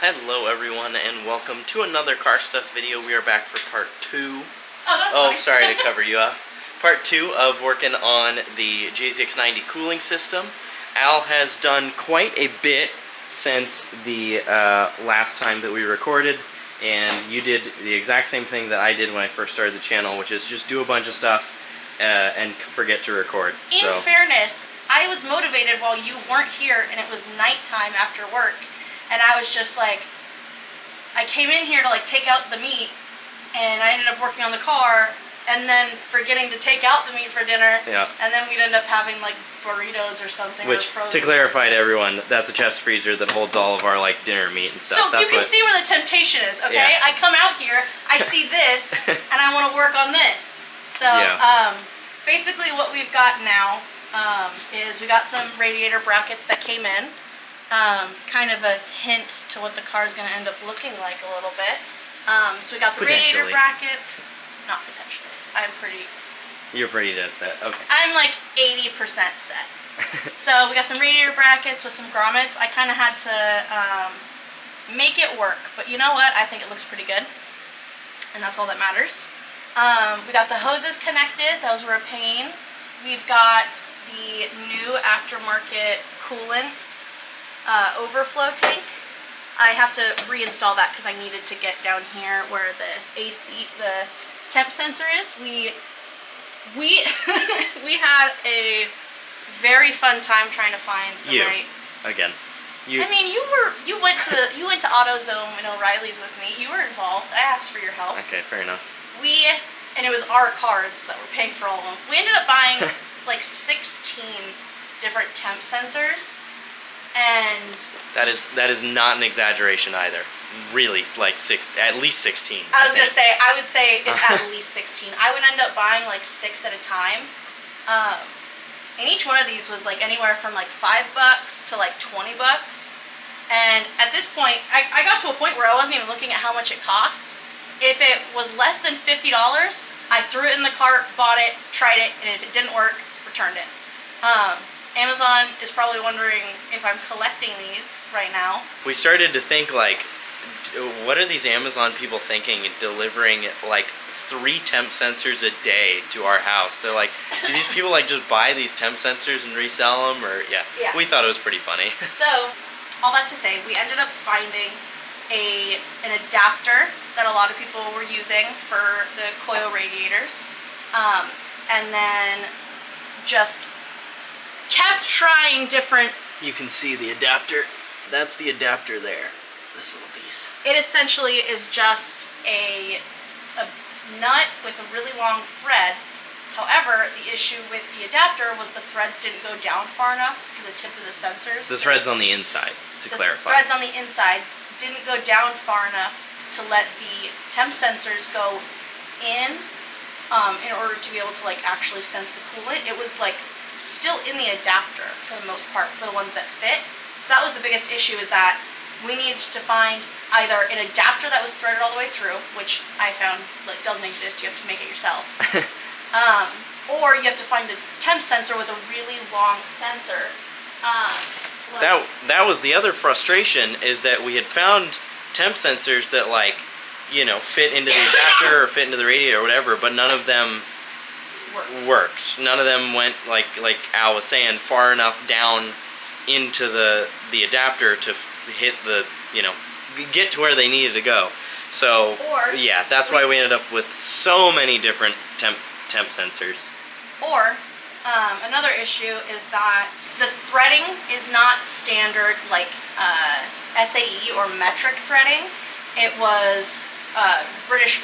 Hello everyone and welcome to another car stuff video. We are back for part 2. Oh, that's Oh, fine. sorry to cover you up. Part 2 of working on the JZX90 cooling system. Al has done quite a bit since the last time that we recorded, and you did the exact same thing that I did when I first started the channel, which is just do a bunch of stuff and forget to record. In fairness, I was motivated while you weren't here and it was nighttime after work, and I was just like, I came in here to like take out the meat, and I ended up working on the car and then forgetting to take out the meat for dinner. Yeah. And then we'd end up having like burritos or something. Which, to clarify to everyone, that's a chest freezer that holds all of our like dinner meat and stuff. So that's you can see where the temptation is, okay? Yeah. I come out here, I see this, and I want to work on this. So basically what we've got now is we got some radiator brackets that came in. Kind of a hint to what the car is going to end up looking like a little bit. So we got the radiator brackets. Not potentially. You're pretty dead set. Okay. I'm like 80% set. So we got some radiator brackets with some grommets. I kind of had to make it work, but you know what? I think it looks pretty good, and that's all that matters. We got the hoses connected. Those were a pain. We've got the new aftermarket coolant overflow tank. I have to reinstall that because I needed to get down here where the AC, the temp sensor is. We had a very fun time trying to find the right. Again. I mean, you went to AutoZone and O'Reilly's with me. You were involved. I asked for your help. Okay, fair enough. And it was our cards that were paying for all of them. We ended up buying like 16 different temp sensors. And that is not an exaggeration either. Really, like at least 16. I was gonna say, I would say it's at least 16. I would end up buying like 6 at a time. And each one of these was like anywhere from like $5 to like $20. And at this point, I got to a point where I wasn't even looking at how much it cost. If it was less than $50, I threw it in the cart, bought it, tried it, and if it didn't work, returned it. Amazon is probably wondering if I'm collecting these right now. We started to think like, what are these Amazon people thinking delivering like 3 temp sensors a day to our house? They're like, do these people like just buy these temp sensors and resell them? Or yeah. We thought it was pretty funny. So, all that to say, we ended up finding an adapter that a lot of people were using for the coil radiators, and then just kept trying different. You can see the adapter. That's the adapter there. This little piece. It essentially is just a nut with a really long thread. However, the issue with the adapter was the threads didn't go down far enough for the tip of the sensors. The thread's on the inside, to clarify. The threads on the inside didn't go down far enough to let the temp sensors go in order to be able to like actually sense the coolant. It was like still in the adapter for the most part for the ones that fit. So that was the biggest issue, is that we needed to find either an adapter that was threaded all the way through, which I found like doesn't exist, you have to make it yourself. Or you have to find a temp sensor with a really long sensor. That was the other frustration, is that we had found temp sensors that like, you know, fit into the adapter or fit into the radiator or whatever, but none of them worked. None of them went like Al was saying, far enough down into the adapter to hit the, you know, get to where they needed to go. So yeah, that's why we ended up with so many different temp sensors. Or another issue is that the threading is not standard like SAE or metric threading. It was British,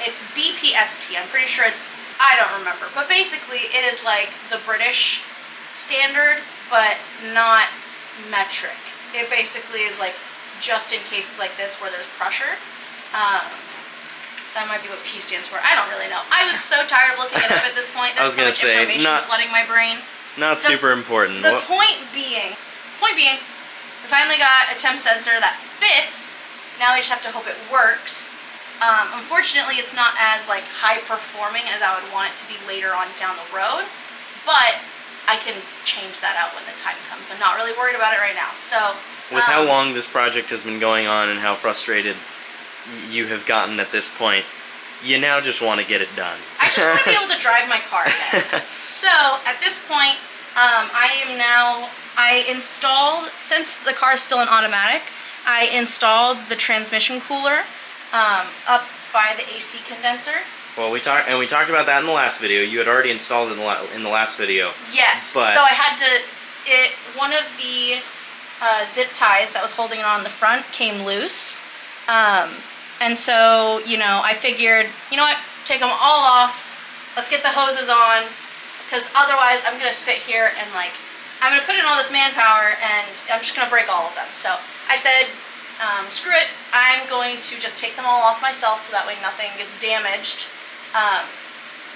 it's BPST, I'm pretty sure it's, I don't remember, but basically it is like the British standard, but not metric. It basically is like just in cases like this where there's pressure. That might be what P stands for. I don't really know. I was so tired of looking it up at this point. There's so much information flooding my brain. Not super important. The point being, we finally got a temp sensor that fits. Now we just have to hope it works. Unfortunately, it's not as like high performing as I would want it to be later on down the road, but I can change that out when the time comes. I'm not really worried about it right now. So With how long this project has been going on and how frustrated you have gotten at this point, you now just want to get it done. I just want to be able to drive my car again. So at this point, I installed, since the car is still an automatic, I installed the transmission cooler up by the AC condenser. Well, we talked about that in the last video. You had already installed it in the last video. Yes. But so I had to. One of the zip ties that was holding it on the front came loose, and so I figured, you know what, take them all off. Let's get the hoses on, because otherwise I'm gonna sit here and I'm gonna put in all this manpower and I'm just gonna break all of them. So I said, screw it. I'm going to just take them all off myself so that way nothing gets damaged.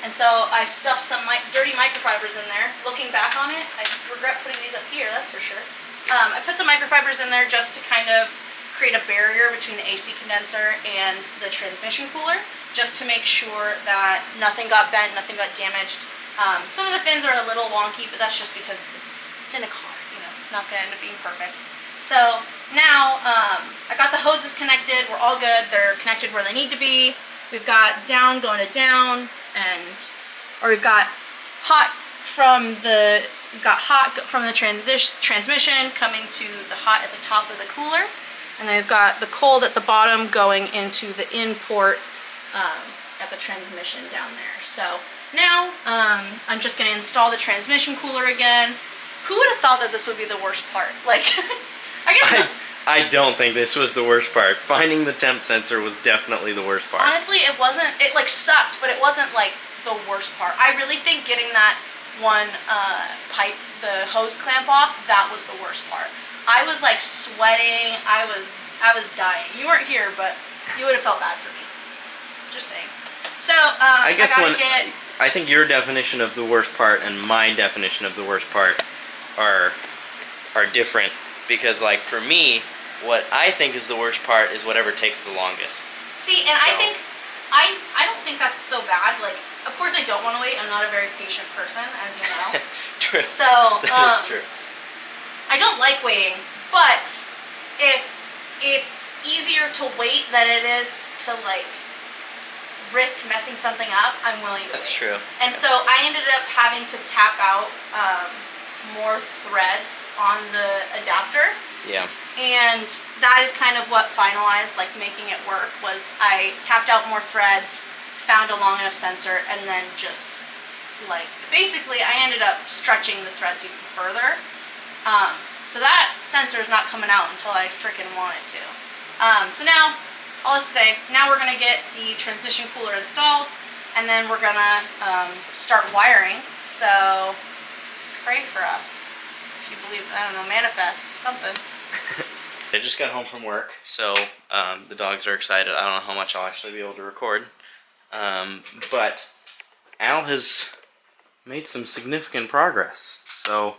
And so I stuffed some dirty microfibers in there. Looking back on it, I regret putting these up here, that's for sure. I put some microfibers in there just to kind of create a barrier between the AC condenser and the transmission cooler, just to make sure that nothing got bent, nothing got damaged. Some of the fins are a little wonky, but that's just because it's in a car, it's not gonna end up being perfect. So now I got the hoses connected, we're all good, they're connected where they need to be. We've got down going to down, or we've got hot from the transmission coming to the hot at the top of the cooler, and then we've got the cold at the bottom going into the in port at the transmission down there. So now I'm just going to install the transmission cooler again. Who would have thought that this would be the worst part? I guess I don't think this was the worst part. Finding the temp sensor was definitely the worst part. Honestly, it wasn't. It sucked, but it wasn't the worst part. I really think getting that one pipe, the hose clamp off, that was the worst part. I was sweating. I was dying. You weren't here, but you would have felt bad for me. Just saying. So I guess I think your definition of the worst part and my definition of the worst part are different. Because for me, what I think is the worst part is whatever takes the longest. See, and I think, I don't think that's so bad. Of course I don't want to wait. I'm not a very patient person, as you know. True. So, that is true. I don't like waiting, but if it's easier to wait than it is to risk messing something up, I'm willing to wait. That's true. And so I ended up having to tap out more threads on the adapter. Yeah. And that is kind of what finalized making it work, was I tapped out more threads, found a long enough sensor, and then just basically I ended up stretching the threads even further. So that sensor is not coming out until I freaking want it to. So now, all this to say, now we're gonna get the transmission cooler installed, and then we're gonna start wiring. So pray for us, if you believe, I don't know, manifest something. I just got home from work, so the dogs are excited. I don't know how much I'll actually be able to record, but Al has made some significant progress. So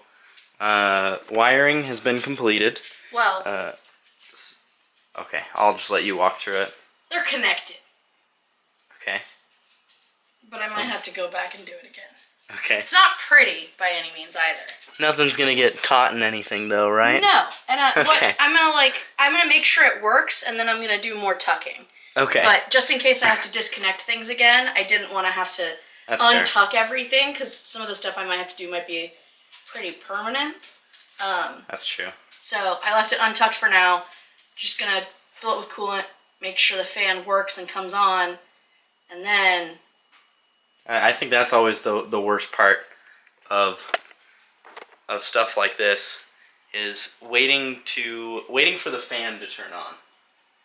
wiring has been completed. Well, okay, I'll just let you walk through it. they're connected, Okay. but I might have to go back and do it again. Okay. It's not pretty by any means either. Nothing's gonna get caught in anything though, right? No, and Okay. I'm gonna make sure it works, and then I'm gonna do more tucking. Okay. But just in case I have to disconnect things again, I didn't want to have to That's fair. untuck everything, because some of the stuff I might have to do might be pretty permanent. That's true. So I left it untucked for now. Just gonna fill it with coolant, make sure the fan works and comes on, and then I think that's always the worst part of stuff like this, is waiting for the fan to turn on.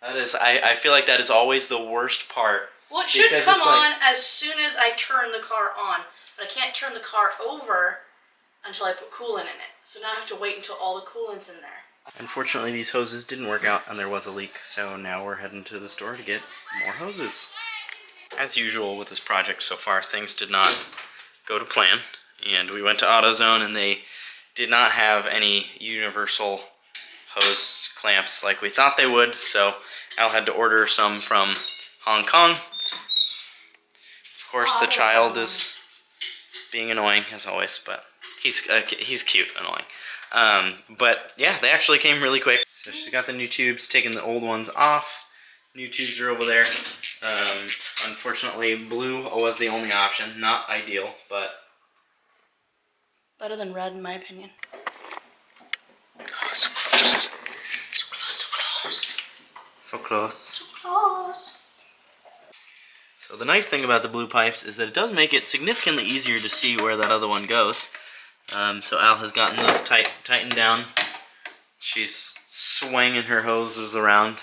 That is, I feel like that is always the worst part. Well, it should come on as soon as I turn the car on, but I can't turn the car over until I put coolant in it. So now I have to wait until all the coolant's in there. Unfortunately, these hoses didn't work out and there was a leak, so now we're heading to the store to get more hoses. As usual with this project so far, things did not go to plan, and we went to AutoZone and they did not have any universal hose clamps like we thought they would, so Al had to order some from Hong Kong. Of course, the child is being annoying as always, but he's cute, annoying. But yeah, they actually came really quick. So she's got the new tubes, taking the old ones off. New tubes are over there. Unfortunately, blue was the only option. Not ideal, but better than red in my opinion. Oh, so close. So close, so close. So close. So close. So the nice thing about the blue pipes is that it does make it significantly easier to see where that other one goes. So Al has gotten those tightened down. She's swinging her hoses around.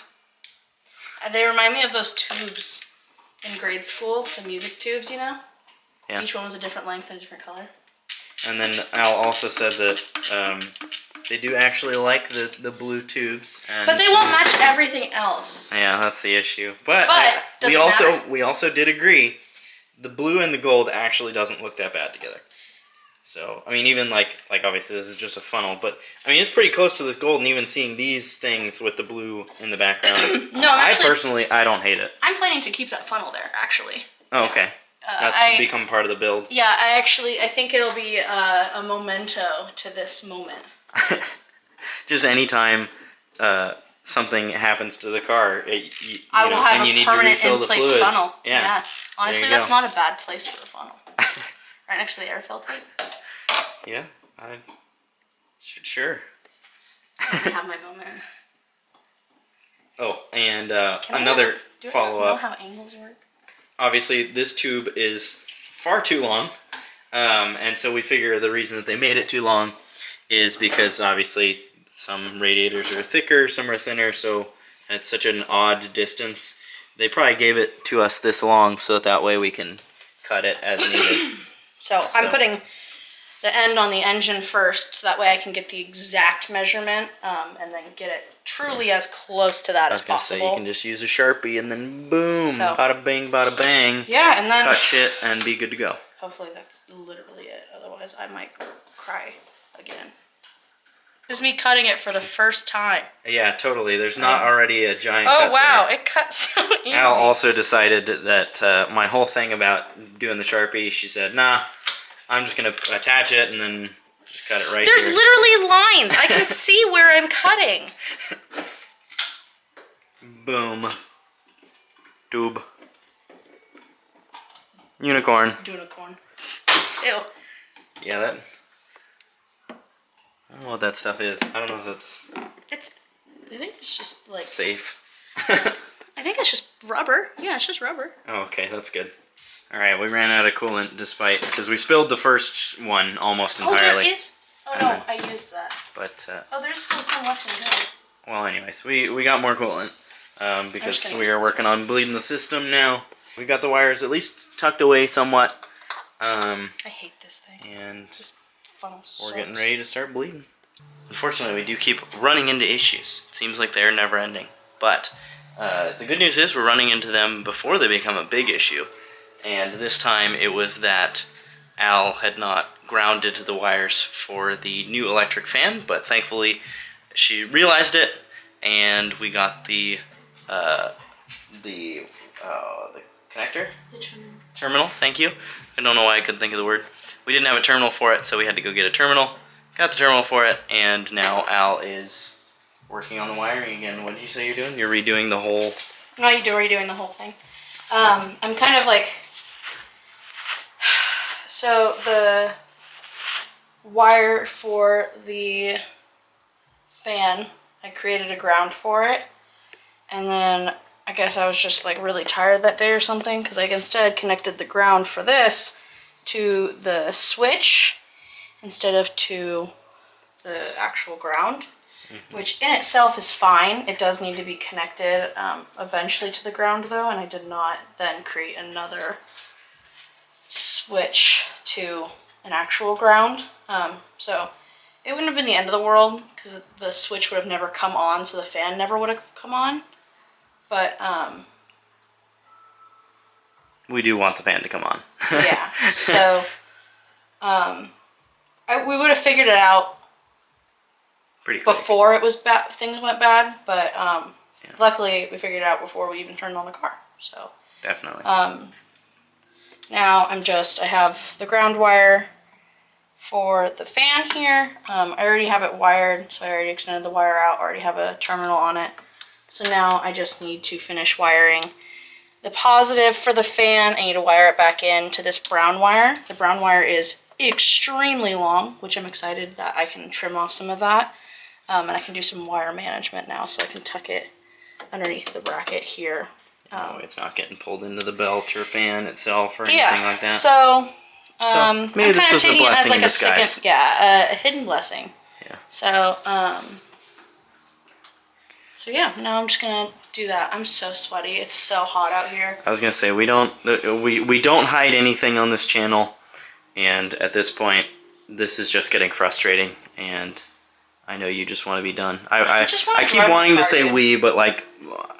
They remind me of those tubes in grade school, the music tubes, you know? Yeah. Each one was a different length and a different color. And then Al also said that they do actually like the blue tubes. And but they won't match everything else. Yeah, that's the issue. But doesn't matter. we also did agree the blue and the gold actually doesn't look that bad together. So, I mean, even like obviously this is just a funnel, but I mean, it's pretty close to this gold, and even seeing these things with the blue in the background. No, I don't hate it. I'm planning to keep that funnel there, actually. Oh, okay. That's become part of the build. Yeah, I think it'll be a memento to this moment. Just anytime something happens to the car, I will have and you a need to permanent refill the fluids. funnel. Yeah. Honestly, that's not a bad place for a funnel. Right next to the air filter. Yeah, sure. I have my moment. Oh, and another follow-up. Do I know how angles work? Obviously, this tube is far too long, and so we figure the reason that they made it too long is because obviously some radiators are thicker, some are thinner, so it's such an odd distance. They probably gave it to us this long so that way we can cut it as needed. So I'm putting the end on the engine first, so that way I can get the exact measurement, and then get it truly as close to that as possible. I was gonna say, you can just use a Sharpie and then boom, bada bing, bada bang. Yeah, and then cut shit and be good to go. Hopefully that's literally it. Otherwise, I might cry again. This is me cutting it for the first time. Yeah, totally. There's not already a giant cut. Oh, wow. There. It cuts so easy. Al also decided that my whole thing about doing the Sharpie, she said, nah, I'm just going to attach it and then just cut it right There's here. Literally lines. I can see where I'm cutting. Boom. Tube. Unicorn. Unicorn. Ew. Yeah, that... I don't know what that stuff is. I don't know if that's... I think it's just like... safe. I think it's just rubber. Yeah, it's just rubber. Oh, okay, that's good. Alright, we ran out of coolant because we spilled the first one almost entirely. Oh, there is... Oh, no, I used that. But, oh, there's still some left in there. Well, anyways, we got more coolant because we are working on bleeding the system now. We got the wires at least tucked away somewhat. I hate this thing. And we're getting ready to start bleeding. Unfortunately, we do keep running into issues. It seems like they're never ending. But the good news is we're running into them before they become a big issue. And this time it was that Al had not grounded the wires for the new electric fan, but thankfully she realized it, and we got the connector? The terminal, thank you. I don't know why I couldn't think of the word. We didn't have a terminal for it, so we had to go get a terminal. Got the terminal for it, and now Al is working on the wiring again. What did you say you're doing? You're redoing the whole... No, you're redoing the whole thing. I'm kind of like... So the wire for the fan, I created a ground for it, and then I guess I was just like really tired that day or something, because I instead connected the ground for this to the switch instead of to the actual ground, which in itself is fine. It does need to be connected eventually to the ground though, and I did not then create another switch to an actual ground. So it wouldn't have been the end of the world because the switch would have never come on, so the fan never would have come on. But we do want the fan to come on. Yeah, so we would have figured it out pretty quick before it was bad. Things went bad, but luckily we figured it out before we even turned on the car. So definitely. Now I have the ground wire for the fan here. I already have it wired, so I already extended the wire out, already have a terminal on it. So now I just need to finish wiring the positive for the fan. I need to wire it back in to this brown wire. The brown wire is extremely long, which I'm excited that I can trim off some of that. And I can do some wire management now, so I can tuck it underneath the bracket here. It's not getting pulled into the belt or fan itself or anything like that. So, maybe this was a blessing in disguise. Second, a hidden blessing. Yeah. So yeah, now I'm just gonna do that. I'm so sweaty. It's so hot out here. I was gonna say we don't hide anything on this channel, and at this point, this is just getting frustrating, and I know you just want to be done. I keep wanting to say we, but like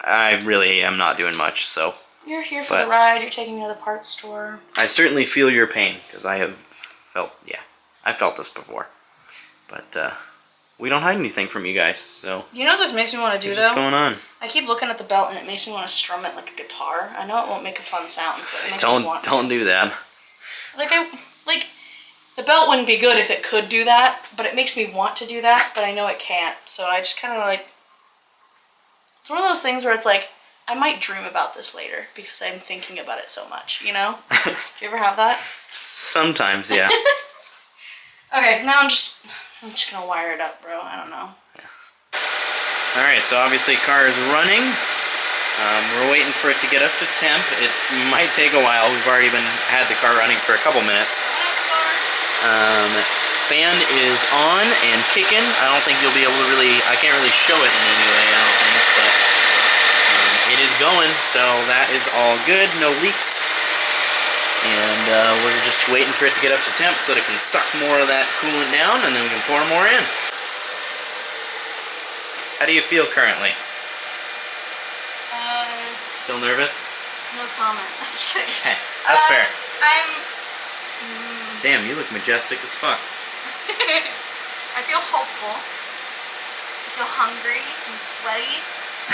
I really am not doing much. So you're here for the ride. You're taking me to the parts store. I certainly feel your pain because I felt this before, but we don't hide anything from you guys. So you know what this makes me want to do though? What's going on? I keep looking at the belt and it makes me want to strum it like a guitar. I know it won't make a fun sound, but it makes me want to. Don't do that. Like the belt wouldn't be good if it could do that, but it makes me want to do that, but I know it can't. So I just kind of like, it's one of those things where it's like, I might dream about this later because I'm thinking about it so much, you know? Do you ever have that? Sometimes, yeah. Okay, now I'm just gonna wire it up, bro. I don't know. Yeah. Alright, so obviously car is running. We're waiting for it to get up to temp. It might take a while. We've already had the car running for a couple minutes. Fan is on and kicking. I don't think you'll be able to I can't really show it in any way, I don't think, but it is going, so that is all good. No leaks. And we're just waiting for it to get up to temp so that it can suck more of that coolant down, and then we can pour more in. How do you feel currently? Still nervous? No comment. I'm just kidding. Okay, that's fair. Damn, you look majestic as fuck. I feel hopeful. I feel hungry and sweaty,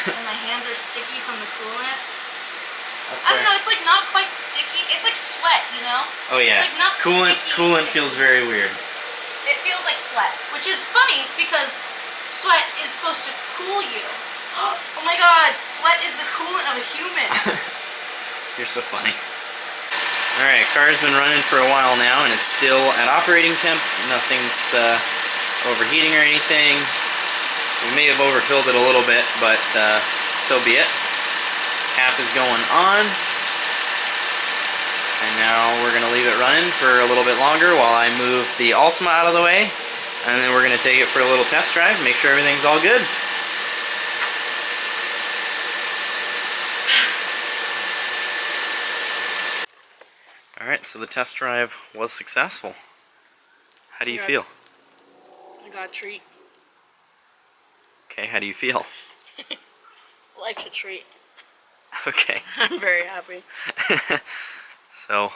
and my hands are sticky from the coolant. I don't know, it's like not quite sticky. It's like sweat, you know? Oh yeah. It's like not coolant sticky. Feels very weird. It feels like sweat, which is funny because sweat is supposed to cool you. Oh my god, sweat is the coolant of a human. You're so funny. Alright, car's been running for a while now and it's still at operating temp. Nothing's overheating or anything. We may have overfilled it a little bit, but so be it. Cap is going on. And now we're going to leave it running for a little bit longer while I move the Altima out of the way. And then we're going to take it for a little test drive, make sure everything's all good. Alright, so the test drive was successful. How do you feel? I got a treat. Okay, how do you feel? Life's a treat. Okay. I'm very happy. So,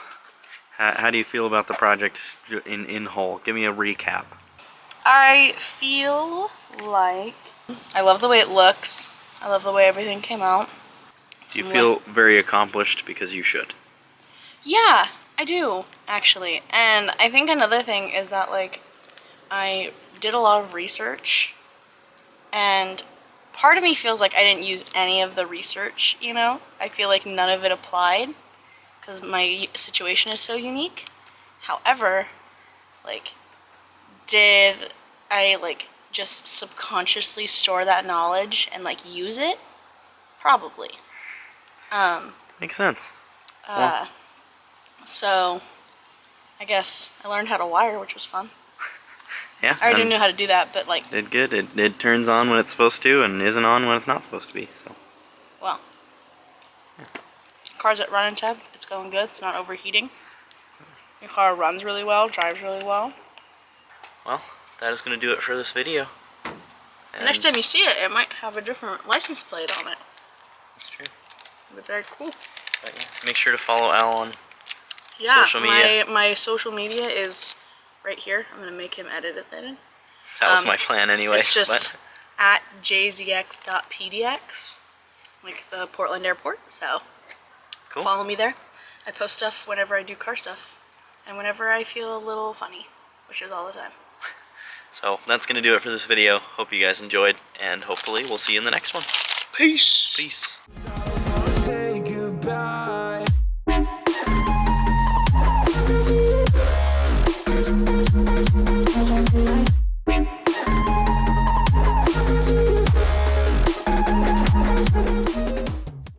how do you feel about the project in whole? Give me a recap. I feel like I love the way it looks. I love the way everything came out. Do you feel very accomplished because you should? Yeah, I do, actually. And I think another thing is that, like, I did a lot of research, and part of me feels like I didn't use any of the research, you know? I feel like none of it applied, because my situation is so unique. However, like, did I, like, just subconsciously store that knowledge and, like, use it? Probably. Makes sense. Well. So, I guess I learned how to wire, which was fun. Yeah. I already knew how to do that, but like... Did good. It turns on when it's supposed to and isn't on when it's not supposed to be, so... Well. Yeah. Car's at running tab. It's going good. It's not overheating. Your car runs really well, drives really well. Well, that is going to do it for this video. Next time you see it, it might have a different license plate on it. That's true. It'll be very cool. But yeah, make sure to follow Al on social media. My social media is right here. I'm going to make him edit it then. That was my plan anyway. It's just at JZX.PDX, like the Portland airport, so cool. Follow me there. I post stuff whenever I do car stuff and whenever I feel a little funny. which is all the time. So that's going to do it for this video. Hope you guys enjoyed, and hopefully we'll see you in the next one. Peace! Peace.